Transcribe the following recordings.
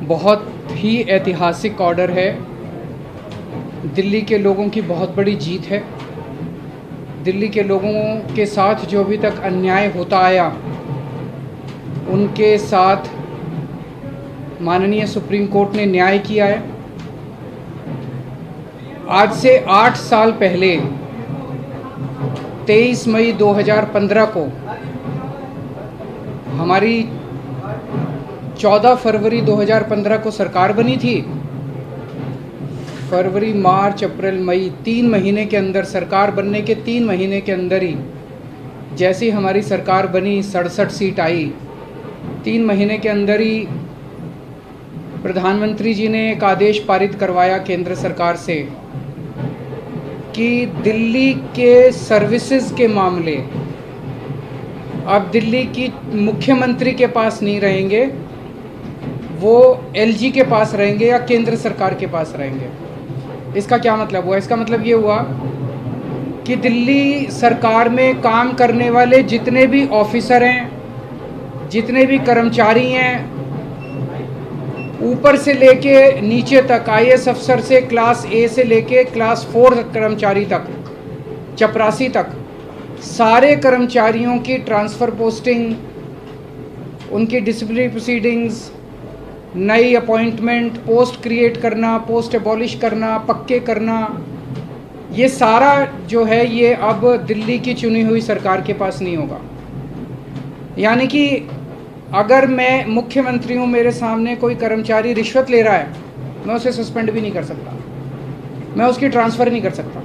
बहुत ही ऐतिहासिक ऑर्डर है। दिल्ली के लोगों की बहुत बड़ी जीत है। दिल्ली के लोगों के साथ जो अभी तक अन्याय होता आया, उनके साथ माननीय सुप्रीम कोर्ट ने न्याय किया है। आज से 8 साल पहले 23 मई 2015 को हमारी 14 फरवरी 2015 को सरकार बनी थी। फरवरी, मार्च, अप्रैल, मई 3 महीने के अंदर, सरकार बनने के 3 महीने के अंदर ही जैसे ही हमारी सरकार बनी 67 सीट आई। 3 महीने के अंदर ही प्रधानमंत्री जी ने एक आदेश पारित करवाया केंद्र सरकार से कि दिल्ली के सर्विसेज के मामले अब दिल्ली की मुख्यमंत्री के पास नहीं रहेंगे, वो एलजी के पास रहेंगे या केंद्र सरकार के पास रहेंगे। इसका क्या मतलब हुआ? इसका मतलब ये हुआ कि दिल्ली सरकार में काम करने वाले जितने भी ऑफिसर हैं, जितने भी कर्मचारी हैं, ऊपर से लेके नीचे तक, आईएएस अफसर से क्लास ए से लेके क्लास 4 कर्मचारी तक, चपरासी तक, सारे कर्मचारियों की ट्रांसफ़र पोस्टिंग, उनकी डिसिप्लिनरी प्रोसीडिंग्स, नई अपॉइंटमेंट, पोस्ट क्रिएट करना, पोस्ट एबॉलिश करना, पक्के करना, ये सारा जो है ये अब दिल्ली की चुनी हुई सरकार के पास नहीं होगा। यानी कि अगर मैं मुख्यमंत्री हूँ, मेरे सामने कोई कर्मचारी रिश्वत ले रहा है, मैं उसे सस्पेंड भी नहीं कर सकता, मैं उसकी ट्रांसफ़र नहीं कर सकता।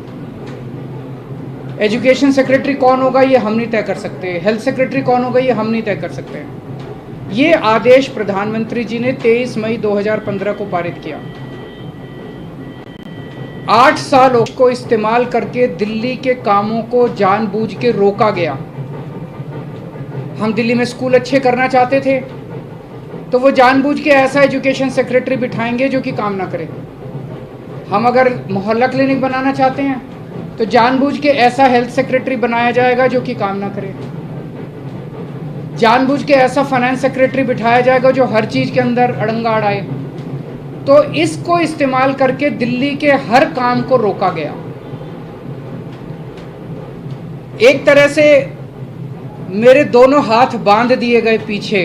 एजुकेशन सेक्रेटरी कौन होगा ये हम नहीं तय कर सकते, हेल्थ सेक्रेटरी कौन होगा ये हम नहीं तय कर सकते। ये आदेश प्रधानमंत्री जी ने 23 मई 2015 को पारित किया। 8 सालों को इस्तेमाल करके दिल्ली के कामों को जानबूझ के रोका गया। हम दिल्ली में स्कूल अच्छे करना चाहते थे तो वो जानबूझ के ऐसा एजुकेशन सेक्रेटरी बिठाएंगे जो कि काम ना करे। हम अगर मोहल्ला क्लिनिक बनाना चाहते हैं तो जानबूझ के ऐसा हेल्थ सेक्रेटरी बनाया जाएगा जो कि काम ना करे। जानबूझ के ऐसा फाइनेंस सेक्रेटरी बिठाया जाएगा जो हर चीज़ के अंदर अड़ंगा अड़ाए। तो इसको इस्तेमाल करके दिल्ली के हर काम को रोका गया। एक तरह से मेरे दोनों हाथ बांध दिए गए पीछे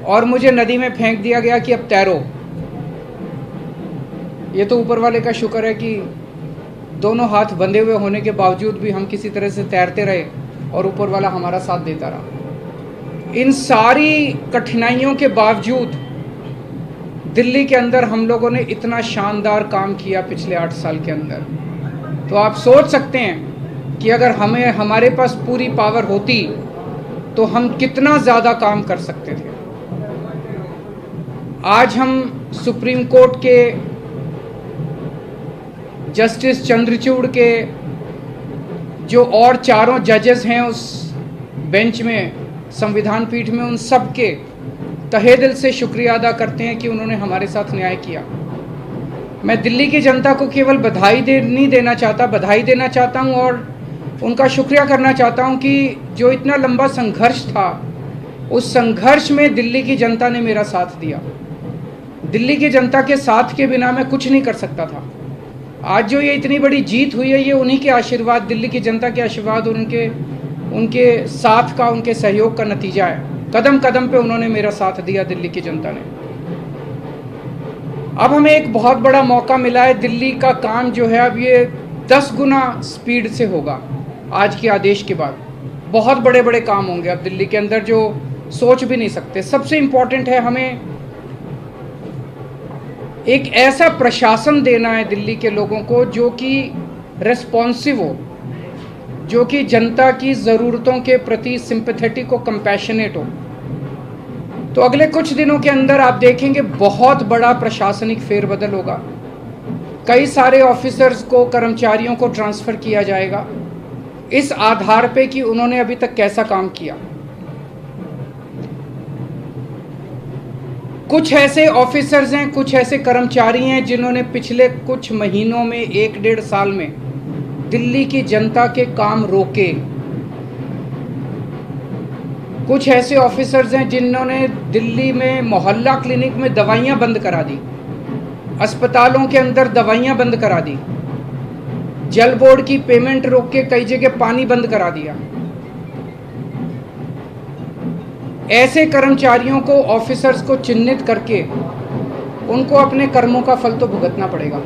और मुझे नदी में फेंक दिया गया कि अब तैरो। ये तो ऊपर वाले का शुक्र है कि दोनों हाथ बंधे हुए होने के बावजूद भी हम किसी तरह से तैरते रहे और ऊपर वाला हमारा साथ देता रहा। इन सारी कठिनाइयों के बावजूद दिल्ली के अंदर हम लोगों ने इतना शानदार काम किया पिछले 8 साल के अंदर। तो आप सोच सकते हैं कि अगर हमारे पास पूरी पावर होती तो हम कितना ज़्यादा काम कर सकते थे। आज हम सुप्रीम कोर्ट के जस्टिस चंद्रचूड़ के जो और चारों जजेस हैं उस बेंच में, संविधान पीठ में, उन सब के तहे दिल से शुक्रिया अदा करते हैं कि उन्होंने हमारे साथ न्याय किया। मैं दिल्ली की जनता को केवल नहीं देना चाहता, बधाई देना चाहता हूं और उनका शुक्रिया करना चाहता हूं कि जो इतना लंबा संघर्ष था, उस संघर्ष में दिल्ली की जनता ने मेरा साथ दिया। दिल्ली की जनता के साथ के बिना मैं कुछ नहीं कर सकता था। आज जो ये इतनी बड़ी जीत हुई है, ये उन्हीं के आशीर्वाद, दिल्ली की जनता के आशीर्वाद और उनके साथ का, उनके सहयोग का नतीजा है। कदम कदम पे उन्होंने मेरा साथ दिया, दिल्ली की जनता ने। अब हमें एक बहुत बड़ा मौका मिला है। दिल्ली का काम जो है अब ये 10 गुना स्पीड से होगा। आज के आदेश के बाद बहुत बड़े बड़े काम होंगे अब दिल्ली के अंदर जो सोच भी नहीं सकते। सबसे इम्पोर्टेंट है हमें एक ऐसा प्रशासन देना है दिल्ली के लोगों को जो कि रिस्पॉन्सिव हो, जो कि जनता की ज़रूरतों के प्रति सिंपैथेटिक हो, कंपैशनेट हो। तो अगले कुछ दिनों के अंदर आप देखेंगे बहुत बड़ा प्रशासनिक फेरबदल होगा। कई सारे ऑफिसर्स को, कर्मचारियों को ट्रांसफ़र किया जाएगा इस आधार पे कि उन्होंने अभी तक कैसा काम किया। कुछ ऐसे ऑफिसर्स हैं, कुछ ऐसे कर्मचारी हैं जिन्होंने पिछले कुछ महीनों में, 1-1.5 साल में दिल्ली की जनता के काम रोके। कुछ ऐसे ऑफिसर्स हैं जिन्होंने दिल्ली में मोहल्ला क्लिनिक में दवाइयाँ बंद करा दी, अस्पतालों के अंदर दवाइयाँ बंद करा दी, जल बोर्ड की पेमेंट रोक के कई जगह पानी बंद करा दिया। ऐसे कर्मचारियों को, ऑफिसर्स को चिन्हित करके उनको अपने कर्मों का फल तो भुगतना पड़ेगा।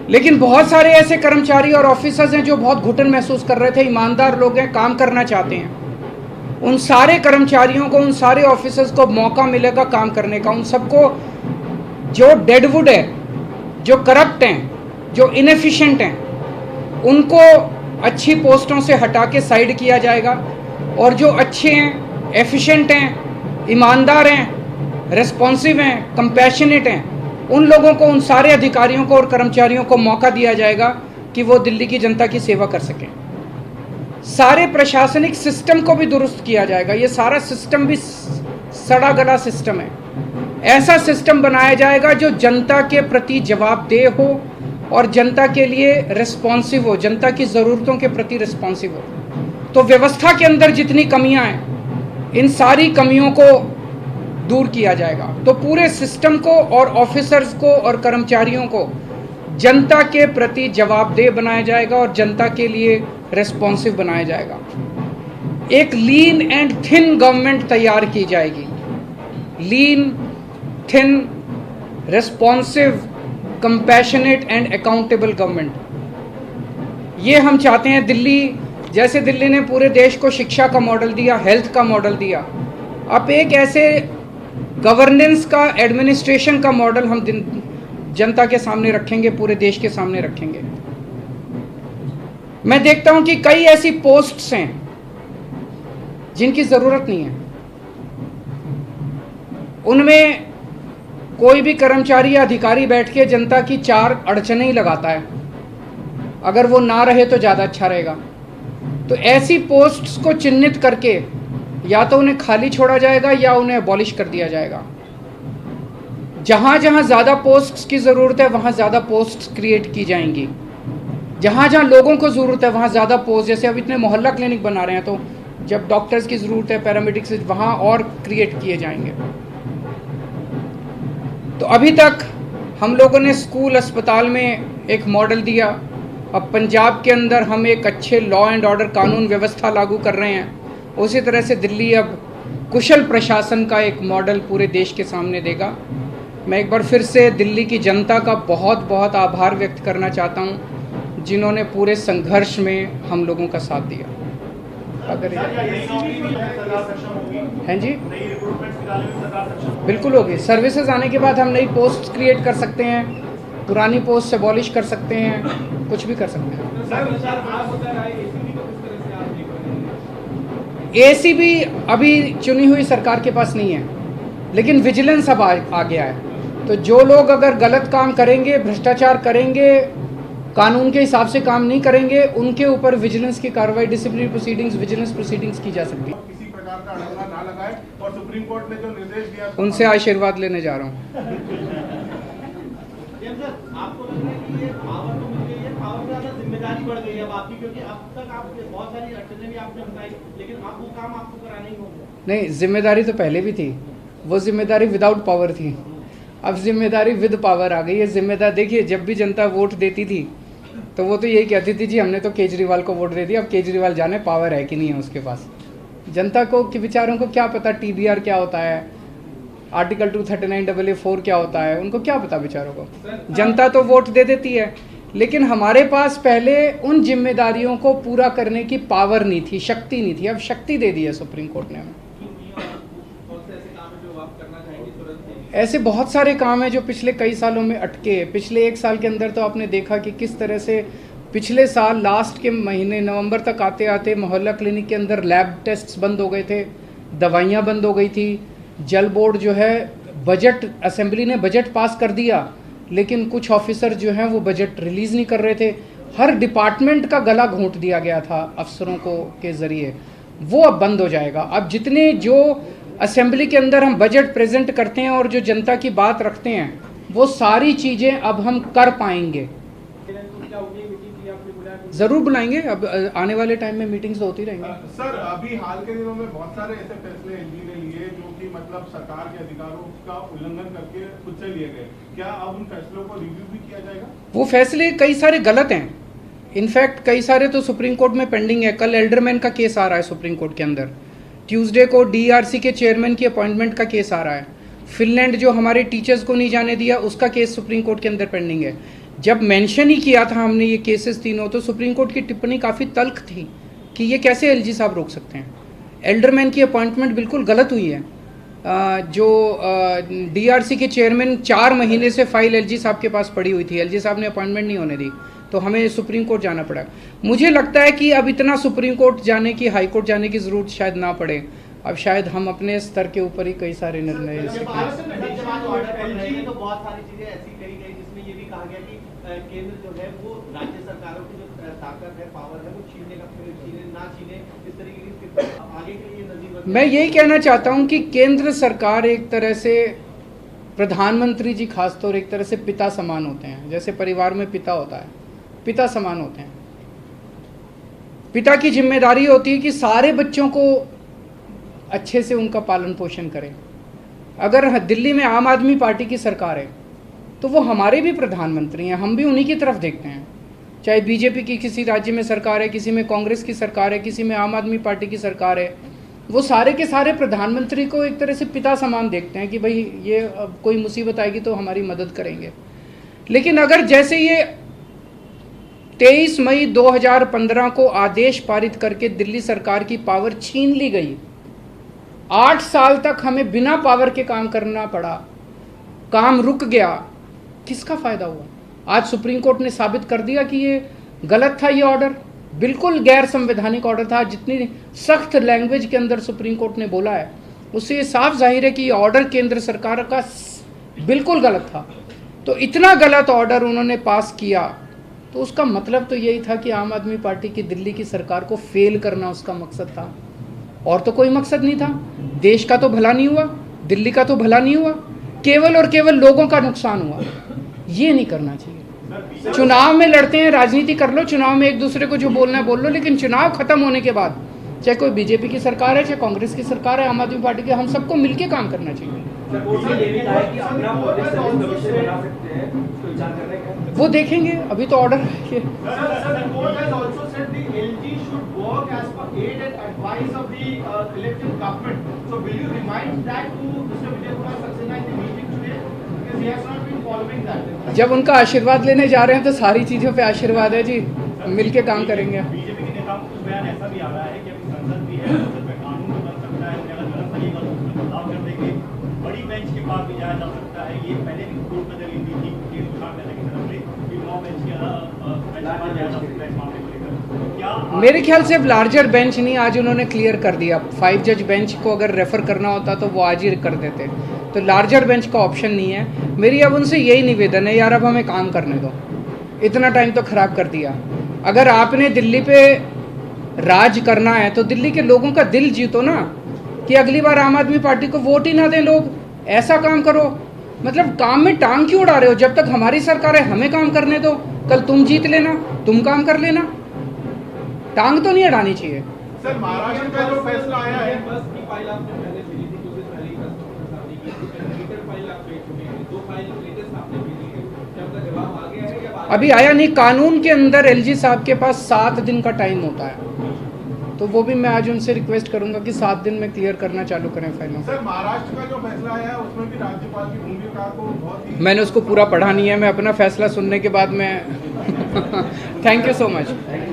लेकिन बहुत सारे ऐसे कर्मचारी और ऑफिसर्स हैं जो बहुत घुटन महसूस कर रहे थे, ईमानदार लोग हैं, काम करना चाहते हैं। उन सारे कर्मचारियों को, उन सारे ऑफिसर्स को मौका मिलेगा काम करने का। उन सबको जो डेडवुड है, जो करप्ट हैं, जो इनएफिशिएंट हैं, उनको अच्छी पोस्टों से हटा के साइड किया जाएगा, और जो अच्छे हैं, एफिशिएंट हैं, ईमानदार हैं, रिस्पॉन्सिव हैं, कंपैशनेट हैं, उन लोगों को, उन सारे अधिकारियों को और कर्मचारियों को मौका दिया जाएगा कि वो दिल्ली की जनता की सेवा कर सकें। सारे प्रशासनिक सिस्टम को भी दुरुस्त किया जाएगा। ये सारा सिस्टम भी सड़ा गला सिस्टम है। ऐसा सिस्टम बनाया जाएगा जो जनता के प्रति जवाबदेह हो और जनता के लिए रिस्पॉन्सिव हो, जनता की ज़रूरतों के प्रति रिस्पॉन्सिव हो। तो व्यवस्था के अंदर जितनी कमियां हैं, इन सारी कमियों को दूर किया जाएगा। तो पूरे सिस्टम को और ऑफिसर्स को और कर्मचारियों को जनता के प्रति जवाबदेह बनाया जाएगा और जनता के लिए रिस्पॉन्सिव बनाया जाएगा। एक लीन एंड थिन गवर्नमेंट तैयार की जाएगी। Lean, thin, responsive, compassionate and accountable government. ये हम चाहते हैं। दिल्ली, जैसे दिल्ली ने पूरे देश को शिक्षा का मॉडल दिया, हेल्थ का मॉडल दिया, अब एक ऐसे गवर्नेंस का, एडमिनिस्ट्रेशन का मॉडल हम जनता के सामने रखेंगे, पूरे देश के सामने रखेंगे। मैं देखता हूं कि कई ऐसी पोस्ट्स हैं जिनकी जरूरत नहीं है। उनमें कोई भी कर्मचारी या अधिकारी बैठ के जनता की चार अड़चनें ही लगाता है। अगर वो ना रहे तो ज़्यादा अच्छा रहेगा। तो ऐसी पोस्ट्स को चिन्हित करके या तो उन्हें खाली छोड़ा जाएगा या उन्हें अबॉलिश कर दिया जाएगा। जहाँ जहाँ ज़्यादा पोस्ट्स की ज़रूरत है वहाँ ज़्यादा पोस्ट्स क्रिएट की जाएंगी। जहाँ जहाँ लोगों को ज़रूरत है वहाँ ज़्यादा पोस्ट, जैसे अब इतने मोहल्ला क्लिनिक बना रहे हैं, तो जब डॉक्टर्स की ज़रूरत है, पैरामेडिक्स, वहाँ और क्रिएट किए जाएंगे। तो अभी तक हम लोगों ने स्कूल, अस्पताल में एक मॉडल दिया। अब पंजाब के अंदर हम एक अच्छे लॉ एंड ऑर्डर, कानून व्यवस्था लागू कर रहे हैं। उसी तरह से दिल्ली अब कुशल प्रशासन का एक मॉडल पूरे देश के सामने देगा। मैं एक बार फिर से दिल्ली की जनता का बहुत बहुत आभार व्यक्त करना चाहता हूं, जिन्होंने पूरे संघर्ष में हम लोगों का साथ दिया। अगर हैं जी, बिल्कुल होगी। सर्विसेज आने के बाद हम नई पोस्ट क्रिएट कर सकते हैं, पुरानी पोस्ट अबॉलिश कर सकते हैं, कुछ भी कर सकते हैं। एसीबी अभी चुनी हुई सरकार के पास नहीं है, लेकिन विजिलेंस अब आ गया है। तो जो लोग अगर गलत काम करेंगे, भ्रष्टाचार करेंगे, कानून के हिसाब से काम नहीं करेंगे, उनके ऊपर विजिलेंस की कार्रवाई, डिसिप्लिनरी प्रोसीडिंग्स, विजिलेंस प्रोसीडिंग्स की जा सकती है। किसी प्रकार का अड़ंगा ना लगाए, और सुप्रीम कोर्ट ने जो निर्देश दिया, उनसे आशीर्वाद लेने जा रहा हूँ। आपको लग रहा है कि ये पावर तो मिल गई है, पावर से ज्यादा जिम्मेदारी बढ़ गई है अब आपकी, क्योंकि अब तक आप बहुत सारी अड़चनें भी आपने बताई, लेकिन अब वो काम आपको कराना ही होगा। नहीं, जिम्मेदारी तो पहले भी थी, वो जिम्मेदारी विदाउट पावर थी। अब जिम्मेदारी विद पावर आ गई है। जिम्मेदार देखिए, जब भी जनता वोट देती थी तो वो तो यही कहती थी, जी हमने तो केजरीवाल को वोट दे दिया, अब केजरीवाल जाने पावर है कि नहीं है उसके पास। जनता को कि बेचारों को क्या पता TBR क्या होता है, आर्टिकल 239AA4 क्या होता है, उनको क्या पता बेचारों को। जनता तो वोट दे देती है, लेकिन हमारे पास पहले उन जिम्मेदारियों को पूरा करने की पावर नहीं थी, शक्ति नहीं थी। अब शक्ति दे दी है सुप्रीम कोर्ट ने हमें। ऐसे बहुत सारे काम हैं जो पिछले कई सालों में अटके। पिछले 1 साल के अंदर तो आपने देखा कि किस तरह से पिछले साल लास्ट के महीने नवंबर तक आते आते मोहल्ला क्लिनिक के अंदर लैब टेस्ट्स बंद हो गए थे, दवाइयाँ बंद हो गई थी। जल बोर्ड जो है, बजट, असेंबली ने बजट पास कर दिया, लेकिन कुछ ऑफिसर जो हैं वो बजट रिलीज़ नहीं कर रहे थे। हर डिपार्टमेंट का गला घोंट दिया गया था अफसरों को के ज़रिए, वो अब बंद हो जाएगा। अब जितने जो असेंबली के अंदर हम बजट प्रेजेंट करते हैं और जो जनता की बात रखते हैं, वो सारी चीज़ें अब हम कर पाएंगे। ज़रूर बुलाएंगे। अब आने वाले टाइम में मीटिंग्स तो होती रहेंगी। सर, अभी हाल के दिनों में बहुत सारे ऐसे फैसले एलजी ने लिए जो कि मतलब सरकार के अधिकारों का उल्लंघन करके खुद से लिए गए। क्या अब उन फैसलों को रिव्यू भी किया जाएगा? वो फैसले कई सारे गलत हैं। इनफैक्ट कई सारे तो सुप्रीम कोर्ट में पेंडिंग है। कल एल्डरमैन का केस आ रहा है सुप्रीम कोर्ट के अंदर। ट्यूसडे को डीआरसी के चेयरमैन की अपॉइंटमेंट का केस आ रहा है। फिनलैंड जो हमारे टीचर्स को नहीं जाने दिया, उसका केस सुप्रीम कोर्ट के अंदर पेंडिंग है। जब मेंशन ही किया था हमने ये केसेस तीनों, तो सुप्रीम कोर्ट की टिप्पणी काफ़ी तल्ख थी कि ये कैसे एलजी साहब रोक सकते हैं। एल्डरमैन की अपॉइंटमेंट बिल्कुल गलत हुई है। जो डीआरसी के चेयरमैन 4 महीने से फाइल एलजी साहब के पास पड़ी हुई थी, एलजी साहब ने अपॉइंटमेंट नहीं होने दी, तो हमें सुप्रीम कोर्ट जाना पड़ा। मुझे लगता है कि अब इतना सुप्रीम कोर्ट जाने की, हाई कोर्ट जाने की ज़रूरत शायद ना पड़े। अब शायद हम अपने स्तर के ऊपर ही कई सारे निर्णय ले सकते हैं। तो बहुत सारी चीजें ऐसी करी गई जिसमें ये भी कहा गया कि केंद्र जो है वो राज्य सरकारों की जो ताकत है, पावर है, वो छीने का ना छीने, इस तरीके की आगे के लिए नजीर। मैं यही कहना चाहता हूं कि केंद्र सरकार एक तरह से, प्रधानमंत्री जी खासतौर एक तरह से पिता समान होते हैं। जैसे परिवार में पिता होता है, पिता समान होते हैं। पिता की जिम्मेदारी होती है कि सारे बच्चों को अच्छे से उनका पालन पोषण करें। अगर दिल्ली में आम आदमी पार्टी की सरकार है तो वो हमारे भी प्रधानमंत्री हैं, हम भी उन्हीं की तरफ देखते हैं। चाहे बीजेपी की किसी राज्य में सरकार है, किसी में कांग्रेस की सरकार है, किसी में आम आदमी पार्टी की सरकार है, वो सारे के सारे प्रधानमंत्री को एक तरह से पिता समान देखते हैं कि भाई ये अब कोई मुसीबत आएगी तो हमारी मदद करेंगे। लेकिन अगर जैसे ये 23 मई 2015 को आदेश पारित करके दिल्ली सरकार की पावर छीन ली गई, 8 साल तक हमें बिना पावर के काम करना पड़ा, काम रुक गया, किसका फ़ायदा हुआ? आज सुप्रीम कोर्ट ने साबित कर दिया कि ये गलत था, ये ऑर्डर बिल्कुल गैर संवैधानिक ऑर्डर था। जितनी सख्त लैंग्वेज के अंदर सुप्रीम कोर्ट ने बोला है, उससे ये साफ जाहिर है कि ये ऑर्डर केंद्र सरकार का बिल्कुल गलत था। तो इतना गलत ऑर्डर उन्होंने पास किया, तो उसका मतलब तो यही था कि आम आदमी पार्टी की दिल्ली की सरकार को फेल करना उसका मकसद था, और तो कोई मकसद नहीं था। देश का तो भला नहीं हुआ, दिल्ली का तो भला नहीं हुआ, केवल और केवल लोगों का नुकसान हुआ। ये नहीं करना चाहिए। चुनाव में लड़ते हैं, राजनीति कर लो, चुनाव में एक दूसरे को जो बोलना है बोल लो, लेकिन चुनाव खत्म होने के बाद चाहे कोई बीजेपी की सरकार है, चाहे कांग्रेस की सरकार है, आम आदमी पार्टी की, हम सबको मिलकर काम करना चाहिए। वो देखेंगे, अभी तो ऑर्डर है। जब उनका आशीर्वाद लेने जा रहे हैं तो सारी चीजों पे आशीर्वाद है जी, मिलके काम करेंगे। बीजेपी के नेताओं को बयान ऐसा भी आ रहा है कि अभी संसद भी है, संसद में कानून तो बन सकता है, अगर गलत लगेगा तो उसमें बदलाव कर देंगे, बड़ी बेंच के पास भी जाया जा सकता है। ये पहले भी कोर्ट में दलील दी थी कि तरफ से कि 9 बेंच के पास जाया जा सकता है इस मामले को लेकर। क्या मेरे ख्याल से अब लार्जर बेंच नहीं, आज उन्होंने क्लियर कर दिया। 5 जज बेंच को अगर रेफर करना होता तो वो आज ही कर देते, तो लार्जर बेंच का ऑप्शन नहीं है। मेरी अब उनसे यही निवेदन है, यार अब हमें काम करने दो, इतना टाइम तो खराब कर दिया। अगर आपने दिल्ली पे राज करना है तो दिल्ली के लोगों का दिल जीतो ना, कि अगली बार आम आदमी पार्टी को वोट ही ना दें लोग। ऐसा काम करो, मतलब काम में टांग क्यों उड़ा रहे हो? जब तक हमारी सरकार है हमें काम करने दो, कल तुम जीत लेना, तुम काम कर लेना, टांग तो नहीं अड़ानी चाहिए। सर, महाराष्ट्र का जो फैसला आया है, बस की फाइल आपने पहले भेजी थी, कुछ दिन पहले ही फाइल आप भेज चुके हैं, 2 फाइल लेटेस्ट आपने भेजी है, क्या उनका जवाब आ गया है या अभी आया नहीं। कानून के अंदर एलजी साहब के पास 7 दिन का टाइम होता है, तो वो भी मैं आज उनसे रिक्वेस्ट करूंगा कि 7 दिन में क्लियर करना चालू करें फाइलों। सर, महाराष्ट्र का जो फैसला आया है उसमें भी राज्यपाल की भूमिका को बहुत ही, मैंने उसको पूरा पढ़ा नहीं है, मैं अपना फैसला सुनने के बाद मैं थैंक यू सो मच।